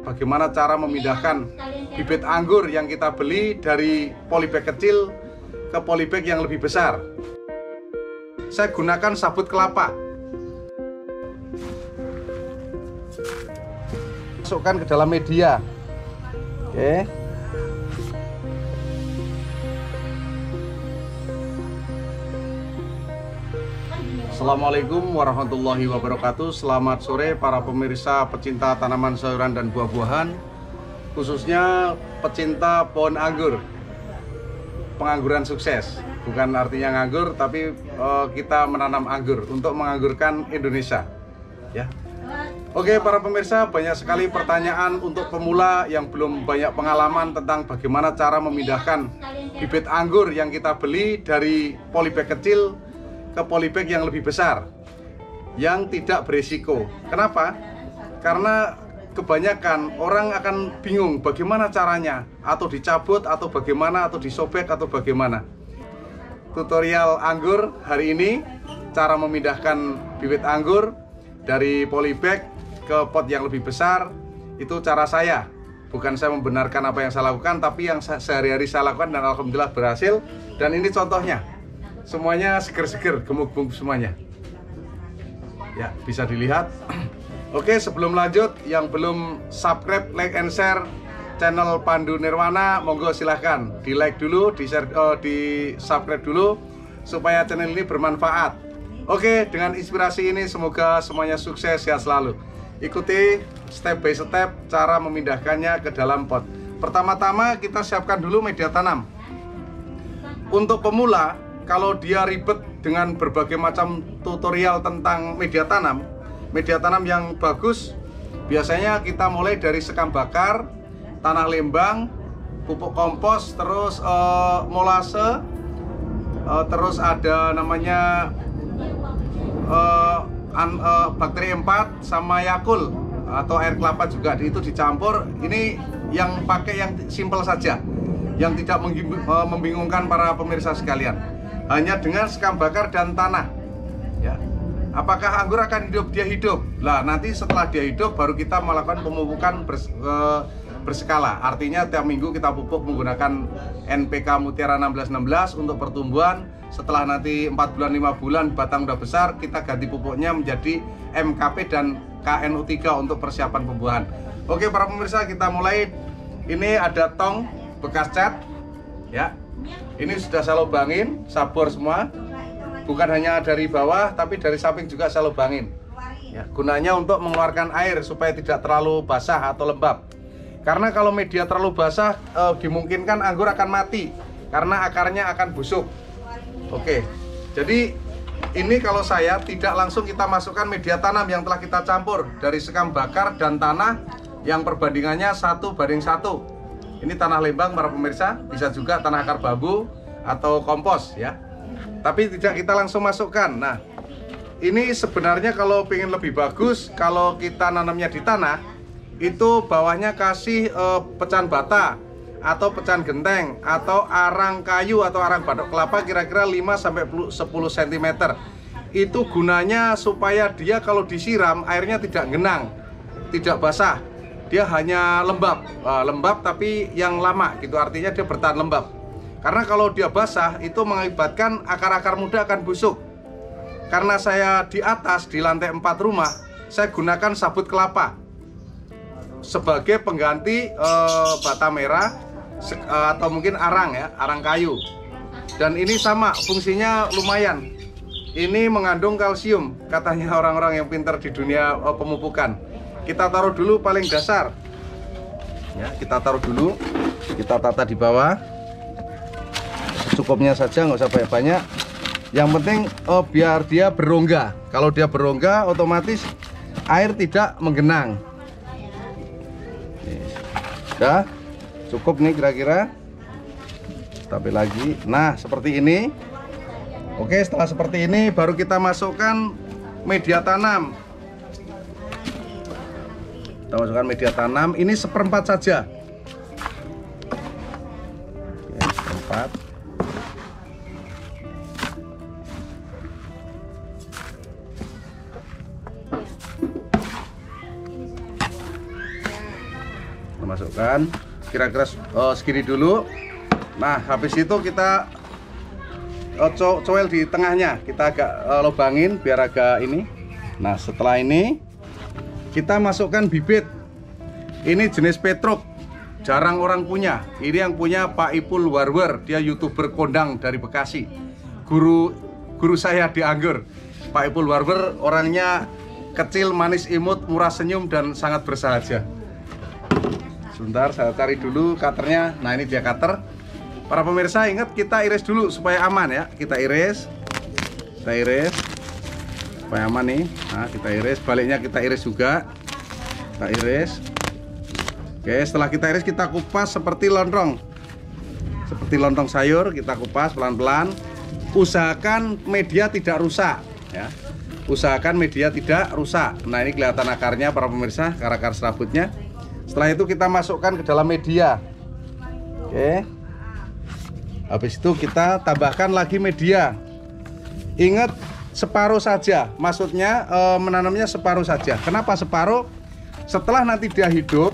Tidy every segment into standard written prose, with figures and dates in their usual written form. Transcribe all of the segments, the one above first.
bagaimana cara memindahkan bibit anggur yang kita beli dari polybag kecil ke polybag yang lebih besar. Saya gunakan sabut kelapa. Masukkan ke dalam media. Oke. Assalamualaikum warahmatullahi wabarakatuh. Selamat sore para pemirsa pecinta tanaman sayuran dan buah-buahan, khususnya pecinta pohon anggur. Pengangguran sukses, bukan artinya nganggur, tapi kita menanam anggur untuk menganggurkan Indonesia, ya. Oke para pemirsa, banyak sekali pertanyaan untuk pemula yang belum banyak pengalaman tentang bagaimana cara memindahkan bibit anggur yang kita beli dari polybag kecil ke polybag yang lebih besar, yang tidak berisiko. Kenapa? Karena kebanyakan orang akan bingung bagaimana caranya, atau dicabut, atau bagaimana, atau disobek, atau bagaimana. Tutorial anggur hari ini, cara memindahkan bibit anggur dari polybag ke pot yang lebih besar, itu cara saya. Bukan saya membenarkan apa yang saya lakukan, tapi yang sehari-hari saya lakukan dan alhamdulillah berhasil. Dan ini contohnya. Semuanya seger-seger, gemuk-gemuk semuanya. Ya, bisa dilihat. Oke, sebelum lanjut, yang belum subscribe, like, and share channel Pandu Nirwana, monggo silahkan di like dulu, di share, di subscribe dulu, supaya channel ini bermanfaat. Oke, dengan inspirasi ini semoga semuanya sukses ya selalu. Ikuti step by step cara memindahkannya ke dalam pot. Pertama-tama kita siapkan dulu media tanam. Untuk pemula, kalau dia ribet dengan berbagai macam tutorial tentang media tanam yang bagus, biasanya kita mulai dari sekam bakar, tanah lembang, pupuk kompos, terus molase, terus ada namanya bakteri 4 sama Yakult atau air kelapa juga, itu dicampur. Ini yang pakai yang simple saja, yang tidak membingungkan para pemirsa sekalian. Hanya dengan sekam bakar dan tanah, ya. Apakah anggur akan hidup? Dia hidup. Lah nanti setelah dia hidup baru kita melakukan pemupukan berskala. Artinya tiap minggu kita pupuk menggunakan NPK Mutiara 1616 untuk pertumbuhan. Setelah nanti 4 bulan 5 bulan batang udah besar, kita ganti pupuknya menjadi MKP dan KNU3 untuk persiapan pembuahan. Oke para pemirsa, kita mulai. Ini ada tong bekas cat, ya. Ini sudah saya lubangin, sabor semua. Bukan hanya dari bawah, tapi dari samping juga saya lubangin. Ya, gunanya untuk mengeluarkan air supaya tidak terlalu basah atau lembab. Karena kalau media terlalu basah, dimungkinkan anggur akan mati karena akarnya akan busuk. Oke, jadi ini kalau saya tidak langsung kita masukkan media tanam yang telah kita campur dari sekam bakar dan tanah yang perbandingannya 1:1. Ini tanah lembang para pemirsa, bisa juga tanah akar bambu atau kompos ya. Tapi tidak kita langsung masukkan. Nah, ini sebenarnya kalau ingin lebih bagus, kalau kita nanamnya di tanah, itu bawahnya kasih pecahan bata atau pecahan genteng atau arang kayu atau arang batok kelapa kira-kira 5-10 cm. Itu gunanya supaya dia kalau disiram airnya tidak genang, tidak basah. Dia hanya lembab, lembab tapi yang lama gitu, artinya dia bertahan lembab. Karena kalau dia basah itu mengakibatkan akar-akar muda akan busuk. Karena saya di atas di lantai 4 rumah, saya gunakan sabut kelapa sebagai pengganti bata merah atau mungkin arang ya, arang kayu. Dan ini sama fungsinya lumayan. Ini mengandung kalsium katanya orang-orang yang pintar di dunia pemupukan. Kita taruh dulu paling dasar, ya, kita taruh dulu, kita tata di bawah, secukupnya saja, nggak usah banyak-banyak. Yang penting biar dia berongga. Kalau dia berongga, otomatis air tidak menggenang. Sudah cukup nih kira-kira. Tapi lagi, nah seperti ini. Oke, setelah seperti ini baru kita masukkan media tanam. Kita masukkan media tanam, ini 1/4 saja. Oke, 1/4. masukkan kira-kira segini dulu. Nah, habis itu kita coel di tengahnya, kita agak lubangin biar agak ini. Nah, setelah ini kita masukkan bibit. Ini jenis petruk, jarang orang punya. Ini yang punya Pak Ipul Warwer, dia YouTuber kondang dari Bekasi. Guru saya di anggur. Pak Ipul Warwer orangnya kecil, manis, imut, murah senyum, dan sangat bersahaja. Sebentar, saya cari dulu cutternya. Nah, ini dia cutter. Para pemirsa, ingat kita iris dulu supaya aman ya. Kita iris supaya aman nih. Nah, kita iris, baliknya kita iris juga. Kita iris. Oke, setelah kita iris kita kupas seperti lontong. Seperti lontong sayur, kita kupas pelan-pelan. Usahakan media tidak rusak ya. Usahakan media tidak rusak. Nah, ini kelihatan akarnya para pemirsa, akar serabutnya. Setelah itu kita masukkan ke dalam media. Oke. Habis itu kita tambahkan lagi media. Ingat, separuh saja. Maksudnya menanamnya separuh saja. Kenapa separuh? Setelah nanti dia hidup,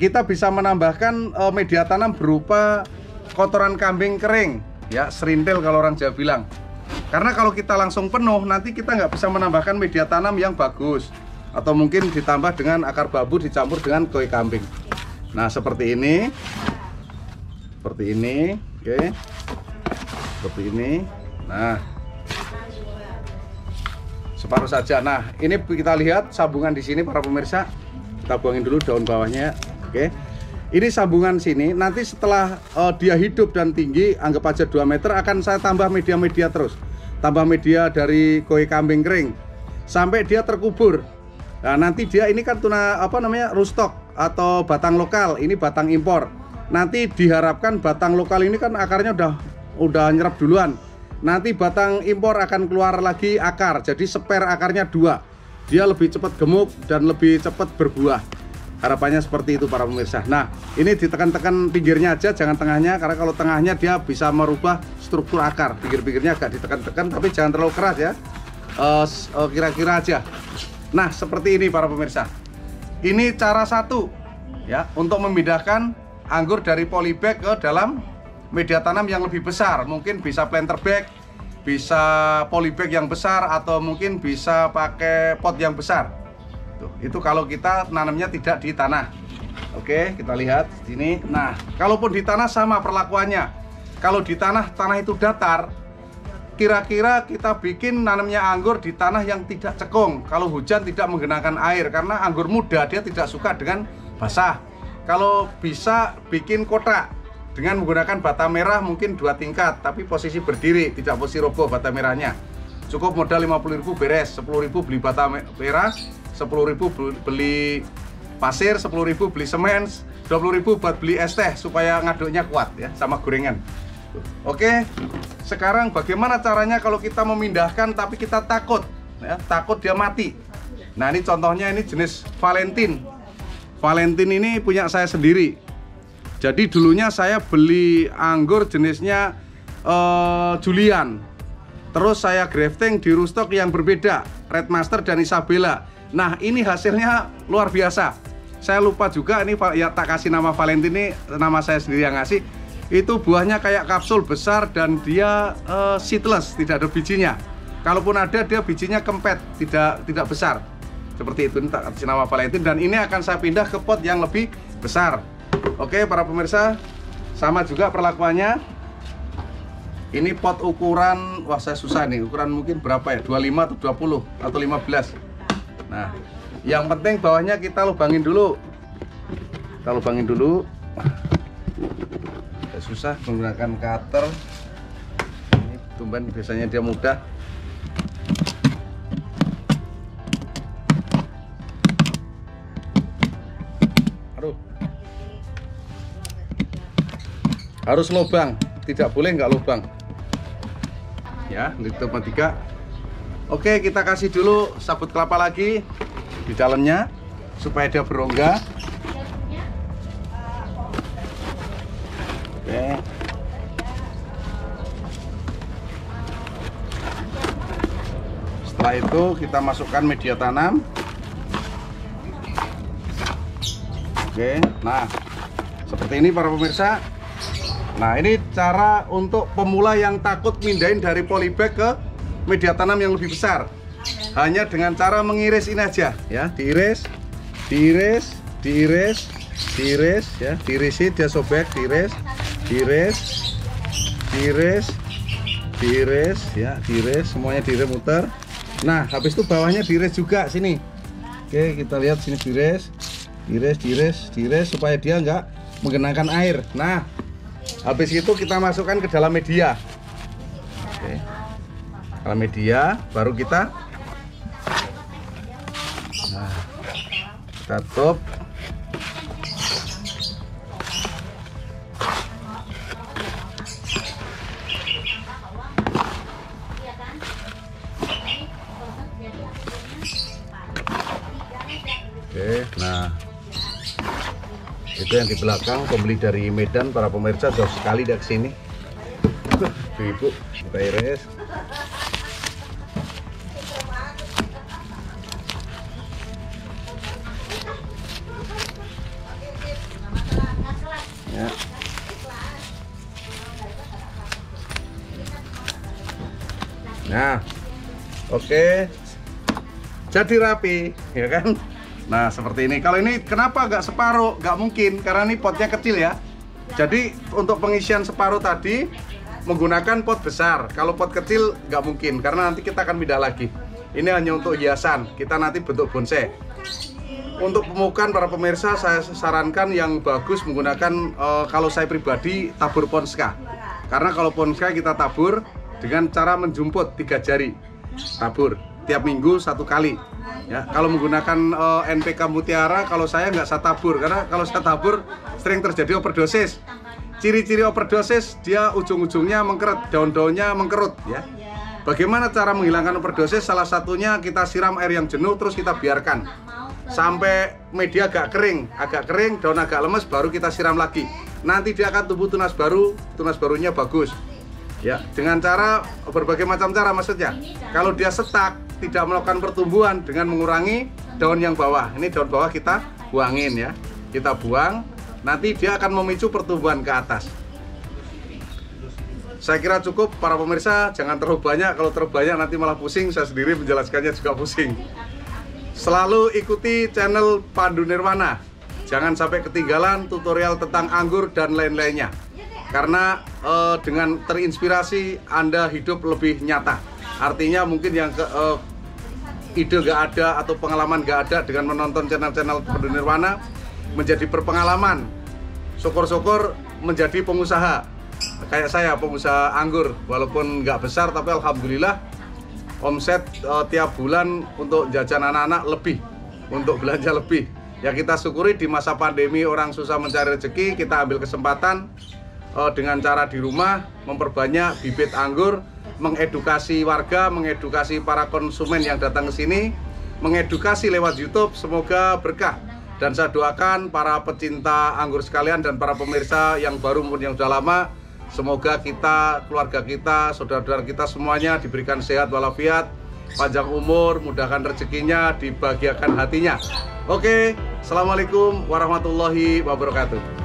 kita bisa menambahkan media tanam berupa kotoran kambing kering, ya, serintil kalau orang Jawa bilang. Karena kalau kita langsung penuh, nanti kita nggak bisa menambahkan media tanam yang bagus. Atau mungkin ditambah dengan akar bambu dicampur dengan koi kambing. Nah, seperti ini. Seperti ini. Oke, seperti ini. Nah, separuh saja. Nah, ini kita lihat sambungan di sini para pemirsa. Kita buangin dulu daun bawahnya. Oke, ini sambungan sini. Nanti setelah dia hidup dan tinggi, anggap aja 2 meter, akan saya tambah media-media terus. Tambah media dari koi kambing kering sampai dia terkubur. Nah, nanti dia ini kan tuna rootstock atau batang lokal. Ini batang impor. Nanti diharapkan batang lokal ini kan akarnya udah nyerap duluan. Nanti batang impor akan keluar lagi akar. Jadi spare akarnya 2. Dia lebih cepat gemuk dan lebih cepat berbuah. Harapannya seperti itu para pemirsa. Nah, ini ditekan-tekan pinggirnya aja, jangan tengahnya. Karena kalau tengahnya dia bisa merubah struktur akar. Pinggir-pinggirnya agak ditekan-tekan, tapi jangan terlalu keras ya. Kira-kira aja. Nah, seperti ini para pemirsa. Ini cara satu ya untuk memindahkan anggur dari polybag ke dalam media tanam yang lebih besar. Mungkin bisa planter bag, bisa polybag yang besar, atau mungkin bisa pakai pot yang besar. Tuh, itu kalau kita nanamnya tidak di tanah. Oke, kita lihat sini. Nah, kalaupun di tanah sama perlakuannya. Kalau di tanah itu datar, kira-kira kita bikin nanamnya anggur di tanah yang tidak cekung. Kalau hujan tidak menggenangkan air, karena anggur muda dia tidak suka dengan basah. Kalau bisa bikin kotak dengan menggunakan bata merah mungkin 2 tingkat, tapi posisi berdiri, tidak posisi roboh bata merahnya. Cukup modal 50.000 beres, 10.000 beli bata merah, 10.000 beli pasir, 10.000 beli semen, 20.000 buat beli es teh supaya ngaduknya kuat ya, sama gorengan. Oke, sekarang bagaimana caranya kalau kita memindahkan tapi kita takut ya, takut dia mati. Nah, ini contohnya, ini jenis Valentine. Valentine ini punya saya sendiri. Jadi dulunya saya beli anggur jenisnya Julian. Terus saya grafting di rootstock yang berbeda, Red Master dan Isabella. Nah, ini hasilnya luar biasa. Saya lupa juga ini ya, tak kasih nama Valentine, ini nama saya sendiri yang ngasih. Itu buahnya kayak kapsul besar dan dia seedless, tidak ada bijinya. Kalaupun ada, dia bijinya kempet, tidak besar. Seperti itu, ini tak kasih nama Valentine, dan ini akan saya pindah ke pot yang lebih besar. Oke para pemirsa, sama juga perlakuannya. Ini pot ukuran, wah saya susah nih, ukuran mungkin berapa ya, 25 atau 20 atau 15. Nah, yang penting bawahnya kita lubangin dulu. Kita lubangin dulu. Susah menggunakan cutter. Ini tumben biasanya dia mudah. Aduh. Harus lubang, tidak boleh nggak lubang. Ya, liter 3. Oke, kita kasih dulu sabut kelapa lagi di dalamnya supaya dia berongga. Oke. Setelah itu kita masukkan media tanam. Oke, nah Seperti ini para pemirsa. Nah, ini cara untuk pemula yang takut mindahin dari polybag ke media tanam yang lebih besar. Hanya dengan cara mengiris ini aja ya, diiris ya, diirisi, dia sobek, diiris ya, diiris, semuanya diiris muter. Nah, habis itu bawahnya diiris juga sini. Oke, kita lihat sini, diiris supaya dia nggak menggenangkan air. Nah, habis itu kita masukkan ke dalam media. Oke, dalam media baru kita tutup. Oke, nah itu yang di belakang pembeli dari Medan para pemirsa, jauh sekali dari sini. Ibu, kita iris. Ya. Nah, oke, jadi rapi, ya kan? Nah, seperti ini. Kalau ini kenapa nggak separuh? Nggak mungkin, karena ini potnya kecil ya. Jadi untuk pengisian separuh tadi menggunakan pot besar. Kalau pot kecil nggak mungkin, karena nanti kita akan pindah lagi. Ini hanya untuk hiasan. Kita nanti bentuk bonsai. Untuk pemukaan para pemirsa, saya sarankan yang bagus menggunakan kalau saya pribadi tabur Ponska. Karena kalau Ponska kita tabur dengan cara menjumput 3 jari. Tabur tiap minggu 1 kali. Ya, kalau menggunakan NPK Mutiara, kalau saya nggak saya tabur, karena kalau saya tabur sering terjadi overdosis. Ciri-ciri overdosis, dia ujung-ujungnya mengkerut, daun-daunnya mengkerut ya. Bagaimana cara menghilangkan overdosis? Salah satunya kita siram air yang jenuh, terus kita biarkan sampai media agak kering, daun agak lemes, baru kita siram lagi. Nanti dia akan tumbuh tunas baru, tunas barunya bagus. Ya, dengan cara berbagai macam cara maksudnya. Kalau dia setak, tidak melakukan pertumbuhan, dengan mengurangi daun yang bawah. Ini daun bawah kita buangin ya. Kita buang, nanti dia akan memicu pertumbuhan ke atas. Saya kira cukup para pemirsa, jangan terlalu banyak. Kalau terlalu banyak nanti malah pusing, saya sendiri menjelaskannya juga pusing. Selalu ikuti channel Pandu Nirwana. Jangan sampai ketinggalan tutorial tentang anggur dan lain-lainnya. Karena dengan terinspirasi Anda hidup lebih nyata. Artinya mungkin yang ide gak ada atau pengalaman gak ada, dengan menonton channel-channel Pandu Nirwana menjadi berpengalaman. Syukur-syukur menjadi pengusaha. Kayak saya, pengusaha anggur. Walaupun gak besar, tapi alhamdulillah omset tiap bulan untuk jajan anak-anak lebih, untuk belanja lebih. Ya kita syukuri di masa pandemi orang susah mencari rezeki, kita ambil kesempatan dengan cara di rumah memperbanyak bibit anggur, mengedukasi warga, mengedukasi para konsumen yang datang ke sini, mengedukasi lewat YouTube. Semoga berkah, dan saya doakan para pecinta anggur sekalian dan para pemirsa yang baru maupun yang sudah lama, semoga kita, keluarga kita, saudara-saudara kita semuanya diberikan sehat walafiat, panjang umur, mudahkan rezekinya, dibahagiakan hatinya. Oke, assalamualaikum warahmatullahi wabarakatuh.